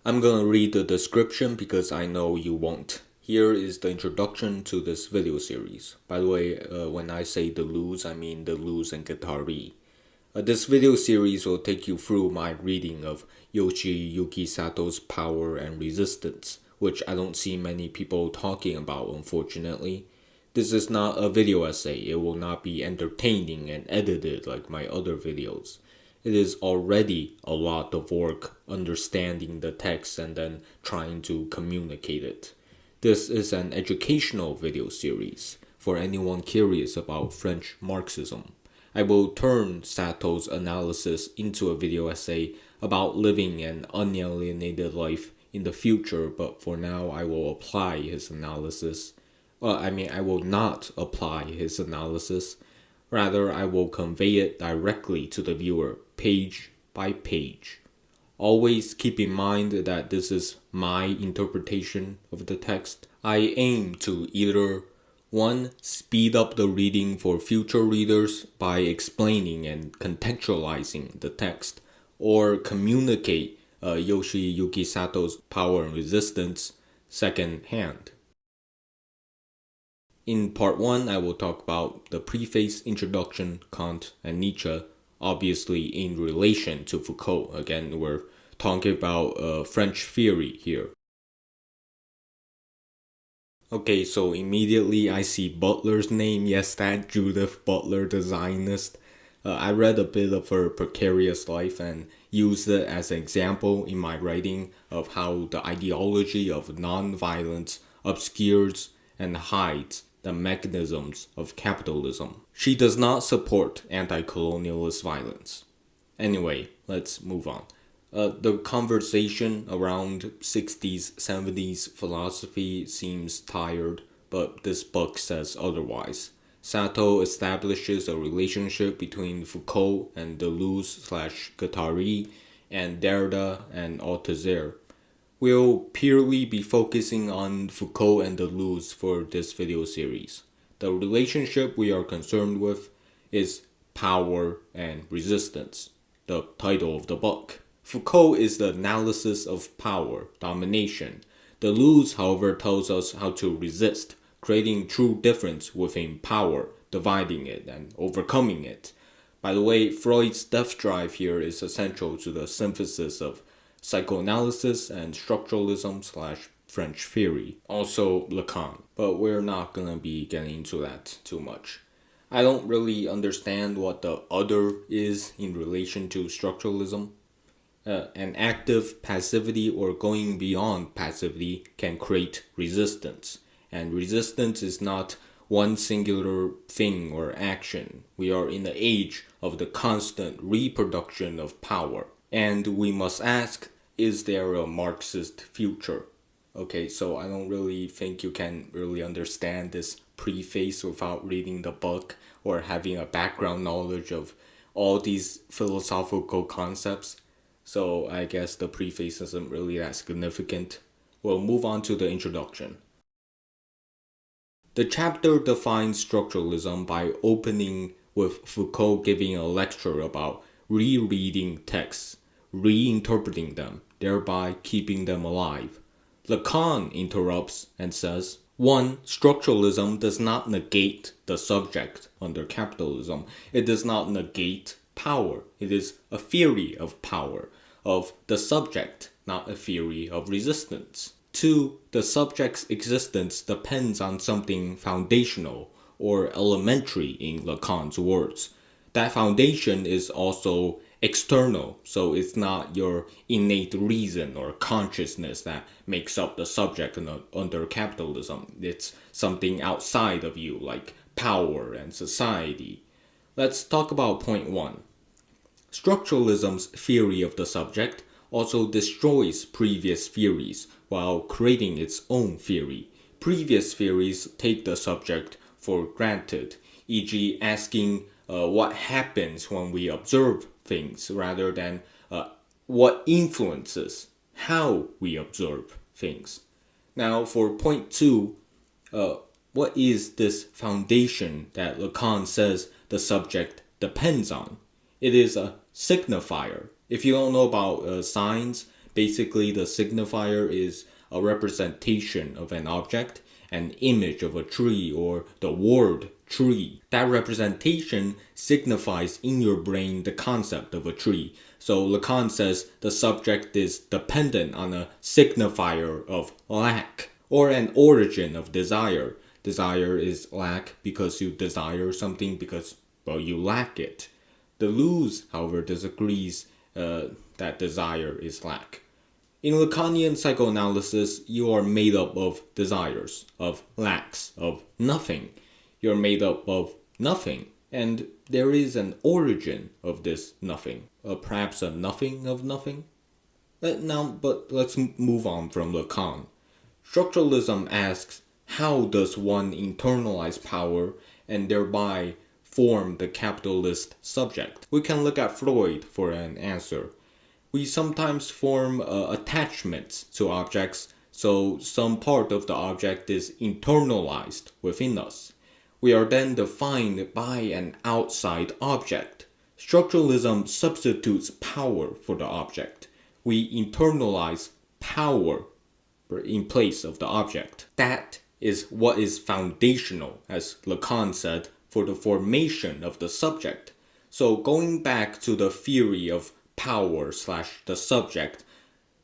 I'm gonna read the description because I know you won't. Here is the introduction to this video series. By the way, when I say Deleuze, I mean Deleuze and Guattari. This video series will take you through my reading of Yoshiyuki Sato's Power and Resistance, which I don't see many people talking about, unfortunately. This is not a video essay. It will not be entertaining and edited like my other videos. It is already a lot of work understanding the text and then trying to communicate it. This is an educational video series for anyone curious about French Marxism. I will turn Sato's analysis into a video essay about living an unalienated life in the future, but for now I will apply his analysis. I will not apply his analysis. Rather, I will convey it directly to the viewer, page by page. Always keep in mind that this is my interpretation of the text. I aim to either 1. Speed up the reading for future readers by explaining and contextualizing the text, or communicate Yoshiyuki Sato's Power and Resistance second hand. In part 1, I will talk about the preface, introduction, Kant, and Nietzsche, obviously in relation to Foucault. Again, we're talking about French theory here. Okay, so immediately I see Butler's name. Yes, that Judith Butler, the Zionist. I read a bit of her precarious life and used it as an example in my writing of how the ideology of non-violence obscures and hides the mechanisms of capitalism. She does not support anti-colonialist violence. Anyway, let's move on. The conversation around 60s, 70s philosophy seems tired, but this book says otherwise. Sato establishes a relationship between Foucault and Deleuze/Guattari and Derrida and Althusser. We'll purely be focusing on Foucault and Deleuze for this video series. The relationship we are concerned with is power and resistance, the title of the book. Foucault is the analysis of power, domination. Deleuze, however, tells us how to resist, creating true difference within power, dividing it and overcoming it. By the way, Freud's death drive here is essential to the synthesis of psychoanalysis and structuralism/French theory, also Lacan, but we're not gonna be getting into that too much. I don't really understand what the other is in relation to structuralism. An active passivity or going beyond passivity can create resistance, and resistance is not one singular thing or action. We are in the age of the constant reproduction of power, and we must ask, is there a Marxist future? Okay, so I don't really think you can really understand this preface without reading the book or having a background knowledge of all these philosophical concepts. So I guess the preface isn't really that significant. We'll move on to the introduction. The chapter defines structuralism by opening with Foucault giving a lecture about rereading texts, reinterpreting them, thereby keeping them alive. Lacan interrupts and says, 1. Structuralism does not negate the subject under capitalism. It does not negate power. It is a theory of power, of the subject, not a theory of resistance. 2. The subject's existence depends on something foundational or elementary in Lacan's words. That foundation is also external, so it's not your innate reason or consciousness that makes up the subject under capitalism. It's something outside of you, like power and society. Let's talk about point 1. Structuralism's theory of the subject also destroys previous theories while creating its own theory. Previous theories take the subject for granted, e.g. asking what happens when we observe things rather than what influences how we observe things. Now for point 2, what is this foundation that Lacan says the subject depends on? It is a signifier. If you don't know about signs, Basically, the signifier is a representation of an object, an image of a tree, or the word tree. That representation signifies in your brain the concept of a tree. So Lacan says the subject is dependent on a signifier of lack, or an origin of desire. Desire is lack because you desire something because, well, you lack it. Deleuze, however, disagrees that desire is lack. In Lacanian psychoanalysis, you are made up of desires, of lacks, of nothing. You're made up of nothing, and there is an origin of this nothing, perhaps a nothing of nothing. But let's move on from Lacan. Structuralism asks, how does one internalize power and thereby form the capitalist subject? We can look at Freud for an answer. We sometimes form attachments to objects, so some part of the object is internalized within us. We are then defined by an outside object. Structuralism substitutes power for the object. We internalize power in place of the object. That is what is foundational, as Lacan said, for the formation of the subject. So going back to the theory of power / the subject,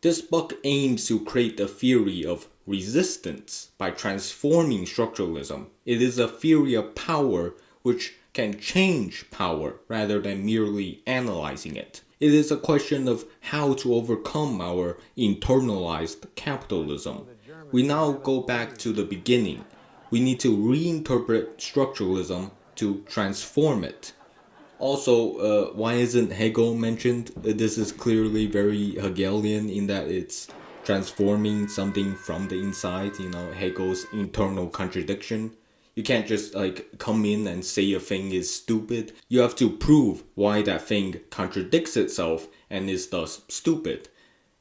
this book aims to create a theory of resistance by transforming structuralism. It is a theory of power which can change power rather than merely analyzing it. It is a question of how to overcome our internalized capitalism. We now go back to the beginning. We need to reinterpret structuralism to transform it. Also, why isn't Hegel mentioned? This is clearly very Hegelian in that it's transforming something from the inside, Hegel's internal contradiction. You can't just come in and say a thing is stupid. You have to prove why that thing contradicts itself and is thus stupid.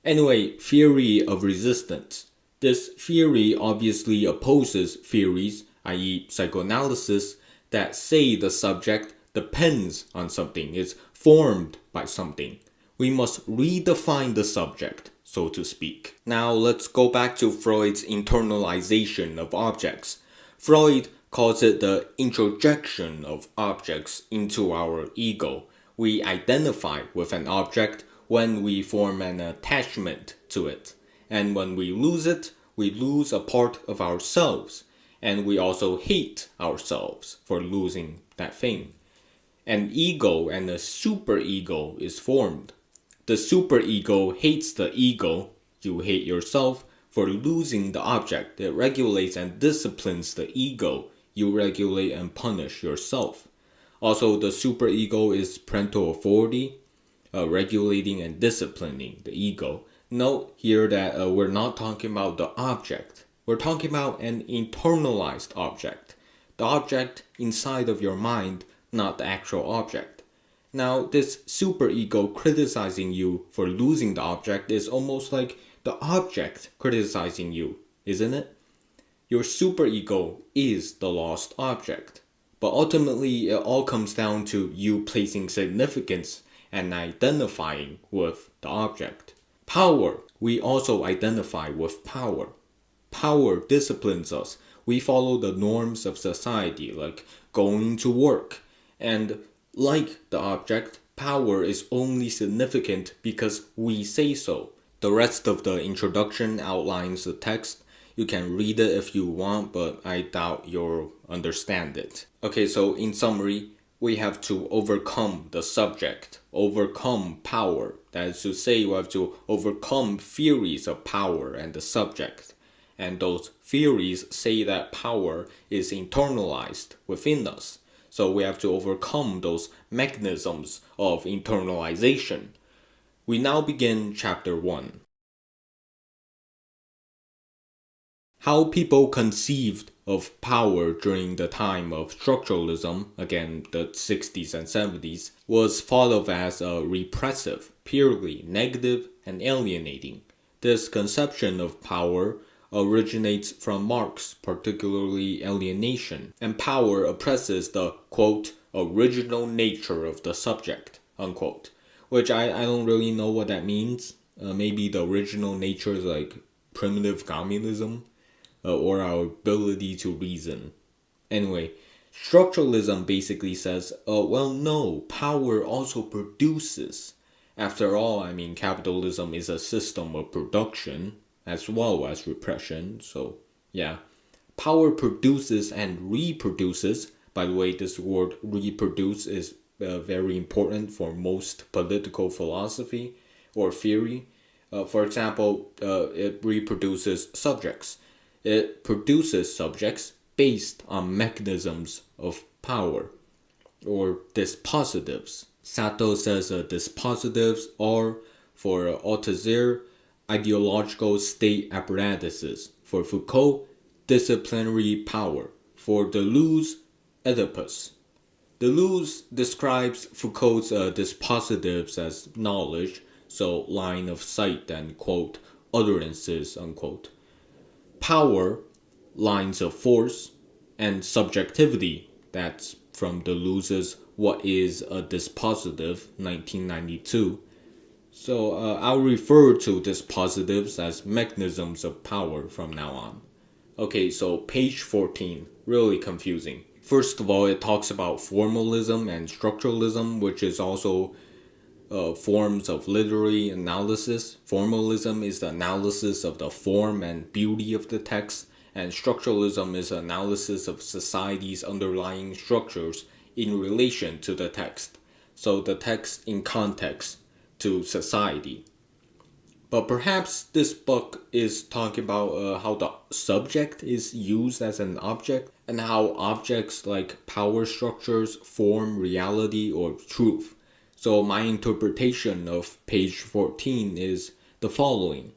Anyway, theory of resistance. This theory obviously opposes theories, i.e. psychoanalysis, that say the subject depends on something, is formed by something. We must redefine the subject, so to speak. Now let's go back to Freud's internalization of objects. Freud calls it the introjection of objects into our ego. We identify with an object when we form an attachment to it. And when we lose it, we lose a part of ourselves. And we also hate ourselves for losing that thing. An ego and a superego is formed. The superego hates the ego, you hate yourself, for losing the object. It regulates and disciplines the ego, you regulate and punish yourself. Also, the superego is parental authority, regulating and disciplining the ego. Note here that we're not talking about the object. We're talking about an internalized object. The object inside of your mind, not the actual object. Now, this superego criticizing you for losing the object is almost like the object criticizing you, isn't it? Your superego is the lost object. But ultimately, it all comes down to you placing significance and identifying with the object. Power. We also identify with power. Power disciplines us. We follow the norms of society, like going to work. And like the object, power is only significant because we say so. The rest of the introduction outlines the text. You can read it if you want, but I doubt you'll understand it. Okay, so in summary, we have to overcome the subject, overcome power. That is to say, we have to overcome theories of power and the subject. And those theories say that power is internalized within us. So we have to overcome those mechanisms of internalization. We now begin chapter 1. How people conceived of power during the time of structuralism, again the 60s and 70s, was thought of as repressive, purely negative and alienating. This conception of power originates from Marx, particularly alienation, and power oppresses the, quote, original nature of the subject, unquote, which I don't really know what that means. maybe the original nature is like primitive communism, or our ability to reason. Anyway, structuralism basically says, well, no, power also produces. After all, I mean, capitalism is a system of production as well as repression. So, yeah, power produces and reproduces. By the way, this word reproduce is very important for most political philosophy or theory. For example, it reproduces subjects. It produces subjects based on mechanisms of power or dispositives. Sato says dispositives are, for Althusser, ideological state apparatuses. For Foucault, disciplinary power. For Deleuze, Oedipus. Deleuze describes Foucault's dispositives as knowledge, so line of sight and, quote, utterances, unquote. Power, lines of force, and subjectivity, that's from Deleuze's What is a Dispositive, 1992. So I'll refer to dispositives as mechanisms of power from now on. Okay, so page 14, really confusing. First of all, it talks about formalism and structuralism, which is also forms of literary analysis. Formalism is the analysis of the form and beauty of the text, and structuralism is analysis of society's underlying structures in relation to the text. So the text in context to society. But perhaps this book is talking about how the subject is used as an object and how objects like power structures form reality or truth. So my interpretation of page 14 is the following.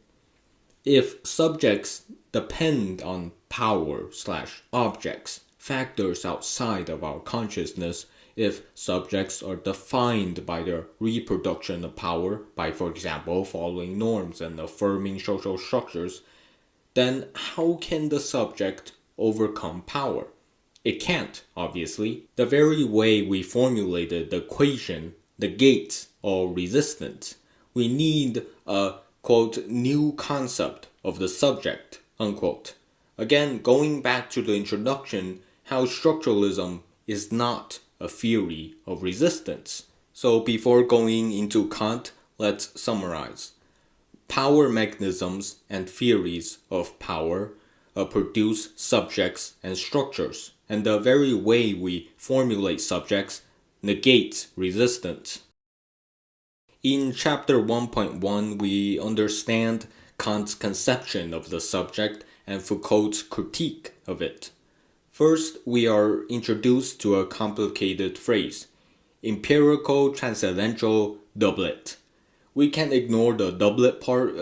If subjects depend on power/objects, factors outside of our consciousness, if subjects are defined by their reproduction of power, by, for example, following norms and affirming social structures, then how can the subject overcome power? It can't, obviously. The very way we formulated the equation negates all resistance. We need a, quote, new concept of the subject, unquote. Again, going back to the introduction, how structuralism is not a theory of resistance. So before going into Kant, let's summarize. Power mechanisms and theories of power produce subjects and structures, and the very way we formulate subjects negates resistance. In chapter 1.1, we understand Kant's conception of the subject and Foucault's critique of it. First, we are introduced to a complicated phrase, empirical transcendental doublet. We can ignore the doublet part,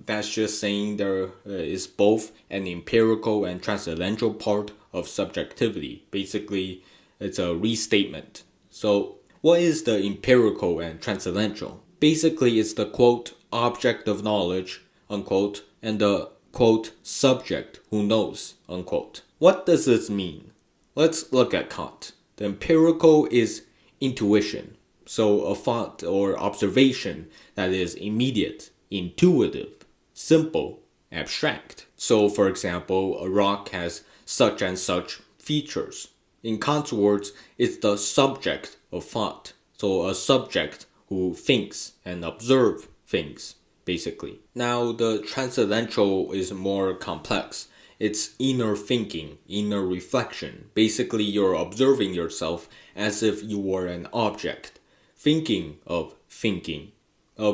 that's just saying there is both an empirical and transcendental part of subjectivity. Basically, it's a restatement. So, what is the empirical and transcendental? Basically, it's the, quote, object of knowledge, unquote, and the, quote, subject who knows, unquote. What does this mean? Let's look at Kant. The empirical is intuition, so a thought or observation that is immediate, intuitive, simple, abstract. So, for example, a rock has such and such features. In Kant's words, it's the subject of thought, so a subject who thinks and observes things, basically. Now, the transcendental is more complex. It's inner thinking, inner reflection. Basically, you're observing yourself as if you were an object, thinking of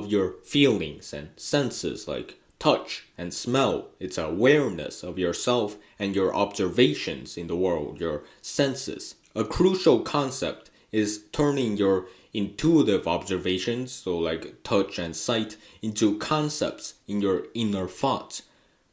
your feelings and senses like touch and smell. It's awareness of yourself and your observations in the world, your senses. A crucial concept is turning your intuitive observations, so like touch and sight, into concepts in your inner thoughts.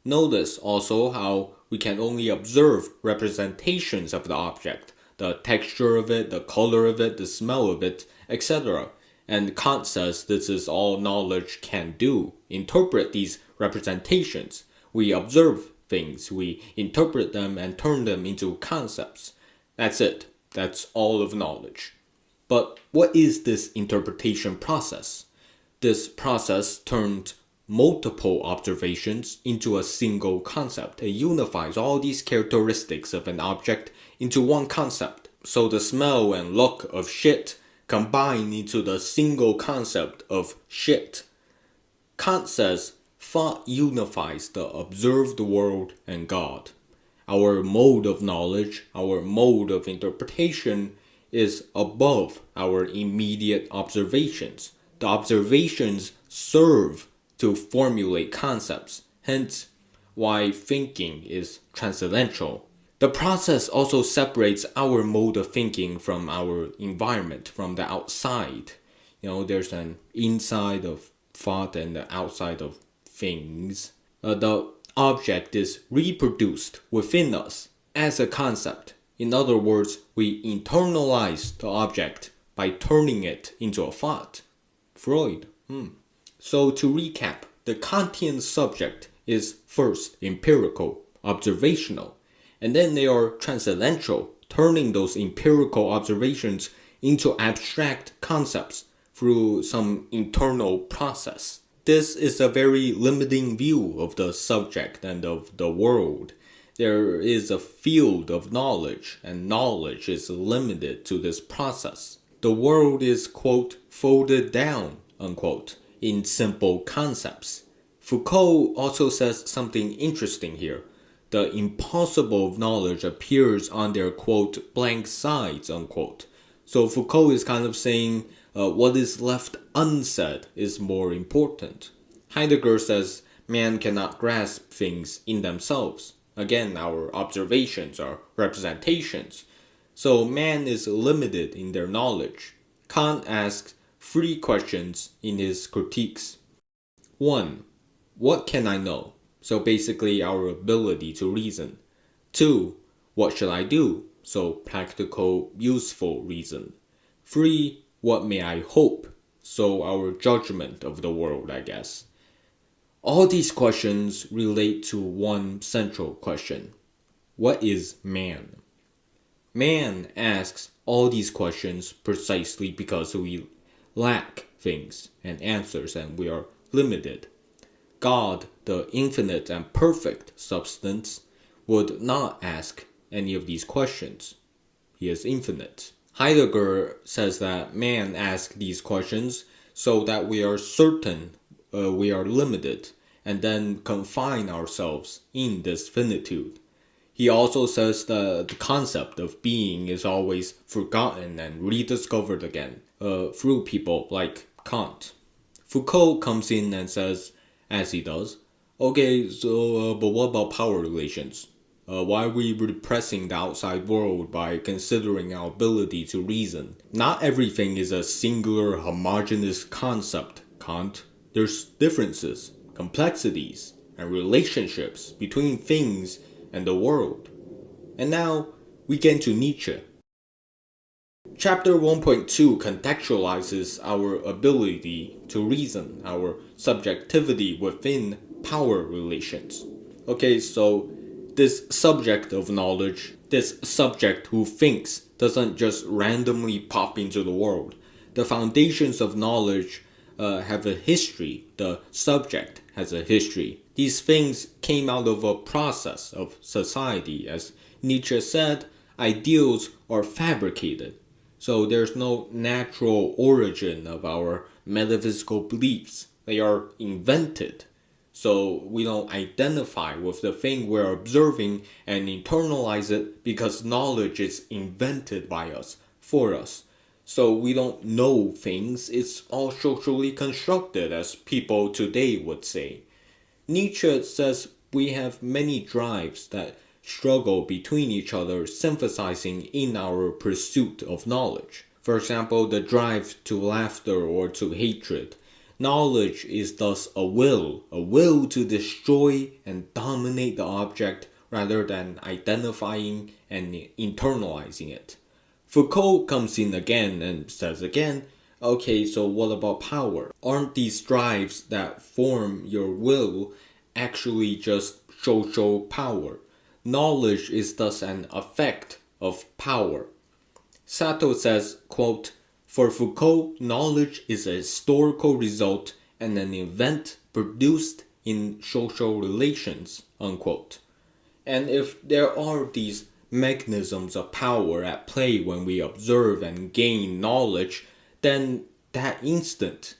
Notice also how we can only observe representations of the object, the texture of it, the color of it, the smell of it, etc. And Kant says this is all knowledge can do. Interpret these representations. We observe things, we interpret them and turn them into concepts. That's it. That's all of knowledge. But what is this interpretation process? This process turned multiple observations into a single concept. It unifies all these characteristics of an object into one concept. So the smell and look of shit combine into the single concept of shit. Kant says thought unifies the observed world and God. Our mode of knowledge, our mode of interpretation is above our immediate observations. The observations serve to formulate concepts, hence why thinking is transcendental. The process also separates our mode of thinking from our environment, from the outside. There's an inside of thought and the outside of things. The object is reproduced within us as a concept. In other words, we internalize the object by turning it into a thought. Freud. So to recap, the Kantian subject is first empirical, observational, and then they are transcendental, turning those empirical observations into abstract concepts through some internal process. This is a very limiting view of the subject and of the world. There is a field of knowledge, and knowledge is limited to this process. The world is, quote, folded down, unquote, in simple concepts. Foucault also says something interesting here. The impossible of knowledge appears on their, quote, blank sides, unquote. So Foucault is kind of saying what is left unsaid is more important. Heidegger says man cannot grasp things in themselves. Again, our observations are representations. So man is limited in their knowledge. Kant asks 3 questions in his critiques. 1. What can I know? So basically our ability to reason. 2. What should I do? So practical, useful reason. 3. What may I hope? So our judgment of the world, I guess. All these questions relate to one central question. What is man? Man asks all these questions precisely because we lack things and answers and we are limited. God, the infinite and perfect substance, would not ask any of these questions. He is infinite. Heidegger says that man asks these questions so that we are certain we are limited and then confine ourselves in this finitude. He also says that the concept of being is always forgotten and rediscovered again through people like Kant. Foucault comes in and says, as he does, okay, so but what about power relations? Why are we repressing the outside world by considering our ability to reason? Not everything is a singular, homogeneous concept, Kant. There's differences, complexities, and relationships between things and the world. And now we get to Nietzsche. Chapter 1.2 contextualizes our ability to reason, our subjectivity within power relations. Okay, so this subject of knowledge, this subject who thinks, doesn't just randomly pop into the world. The foundations of knowledge have a history. The subject has a history. These things came out of a process of society. As Nietzsche said, ideals are fabricated. So there's no natural origin of our metaphysical beliefs. They are invented. So we don't identify with the thing we're observing and internalize it because knowledge is invented by us, for us. So we don't know things, it's all socially constructed, as people today would say. Nietzsche says we have many drives that struggle between each other, synthesizing in our pursuit of knowledge. For example, the drive to laughter or to hatred. Knowledge is thus a will to destroy and dominate the object rather than identifying and internalizing it. Foucault comes in again and says again, okay, so what about power? Aren't these drives that form your will actually just social power? Knowledge is thus an effect of power. Sato says, quote, for Foucault, knowledge is a historical result and an event produced in social relations, unquote. And if there are these mechanisms of power at play when we observe and gain knowledge, then that instant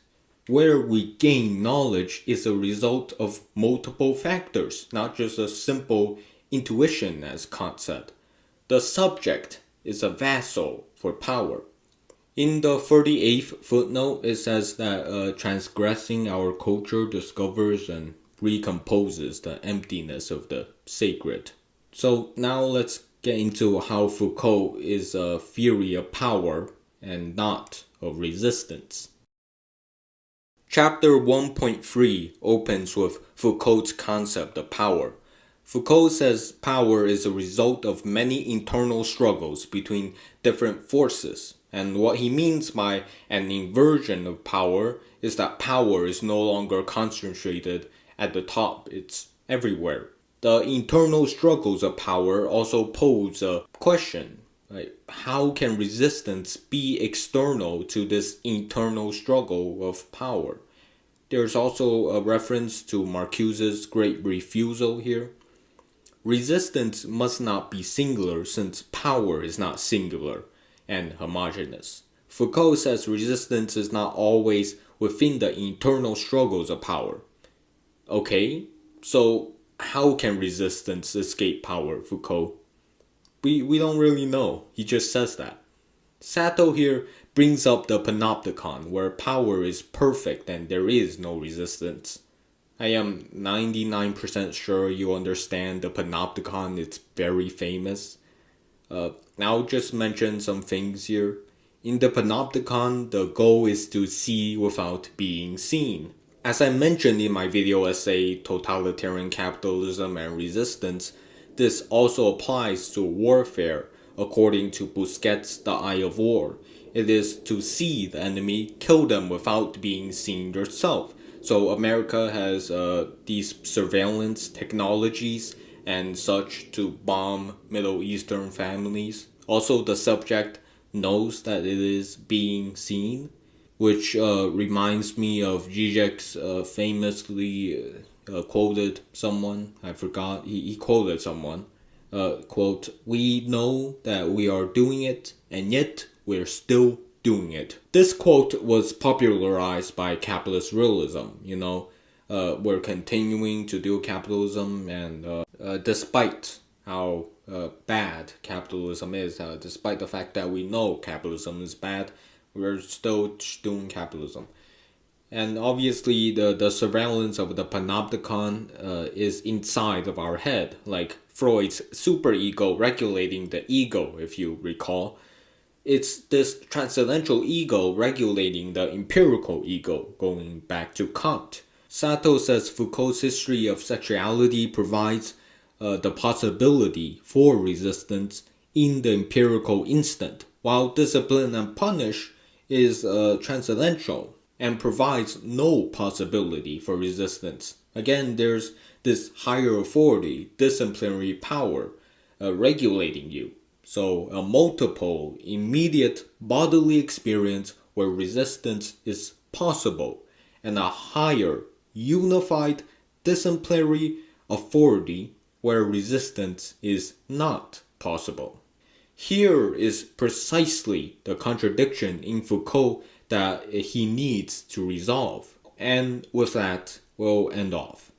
where we gain knowledge is a result of multiple factors, not just a simple intuition, as Kant said. The subject is a vessel for power. In the 38th footnote, it says that transgressing our culture discovers and recomposes the emptiness of the sacred. So now let's get into how Foucault is a theory of power and not of resistance. Chapter 1.3 opens with Foucault's concept of power. Foucault says power is a result of many internal struggles between different forces, and what he means by an inversion of power is that power is no longer concentrated at the top, it's everywhere. The internal struggles of power also pose a question. How can resistance be external to this internal struggle of power? There's also a reference to Marcuse's Great Refusal here. Resistance must not be singular since power is not singular and homogeneous. Foucault says resistance is not always within the internal struggles of power. Okay, so how can resistance escape power, Foucault? We don't really know. He just says that. Sato here brings up the panopticon, where power is perfect and there is no resistance. I am 99% sure you understand the panopticon, it's very famous. I'll just mention some things here. In the panopticon, the goal is to see without being seen. As I mentioned in my video essay, Totalitarian Capitalism and Resistance, this also applies to warfare, according to Busquets' The Eye of War. It is to see the enemy, kill them without being seen yourself. So America has these surveillance technologies and such to bomb Middle Eastern families. Also, the subject knows that it is being seen, which reminds me of Zizek's famously quoted someone. I forgot. He quoted someone. Quote, "We know that we are doing it, and yet we're still doing it." This quote was popularized by capitalist realism. We're continuing to do capitalism, and despite how bad capitalism is, despite the fact that we know capitalism is bad, we're still doing capitalism. And obviously the surveillance of the panopticon is inside of our head, like Freud's superego regulating the ego, if you recall. It's this transcendental ego regulating the empirical ego, going back to Kant. Sato says Foucault's history of sexuality provides the possibility for resistance in the empirical instant, while discipline and punish is transcendental and provides no possibility for resistance. Again, there's this higher authority, disciplinary power, regulating you. So a multiple, immediate bodily experience where resistance is possible, and a higher, unified, disciplinary authority where resistance is not possible. Here is precisely the contradiction in Foucault that he needs to resolve. And with that, we'll end off.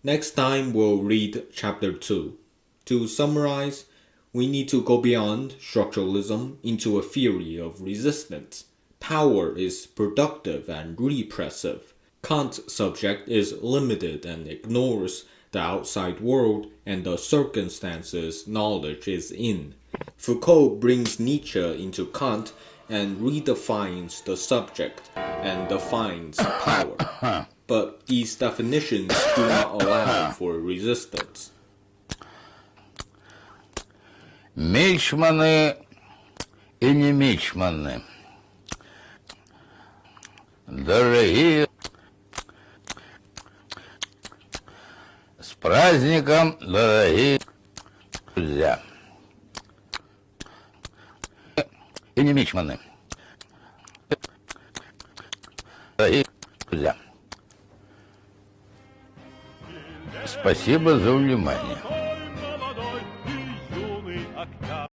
Next time, we'll read chapter 2. To summarize, we need to go beyond structuralism into a theory of resistance. Power is productive and repressive. Kant's subject is limited and ignores the outside world and the circumstances knowledge is in. Foucault brings Nietzsche into Kant and redefines the subject and defines power. But these definitions do not allow for resistance. Мичманы и не мичманы, дорогие, с праздником, дорогие друзья. И не мичманы, дорогие друзья. Спасибо за внимание.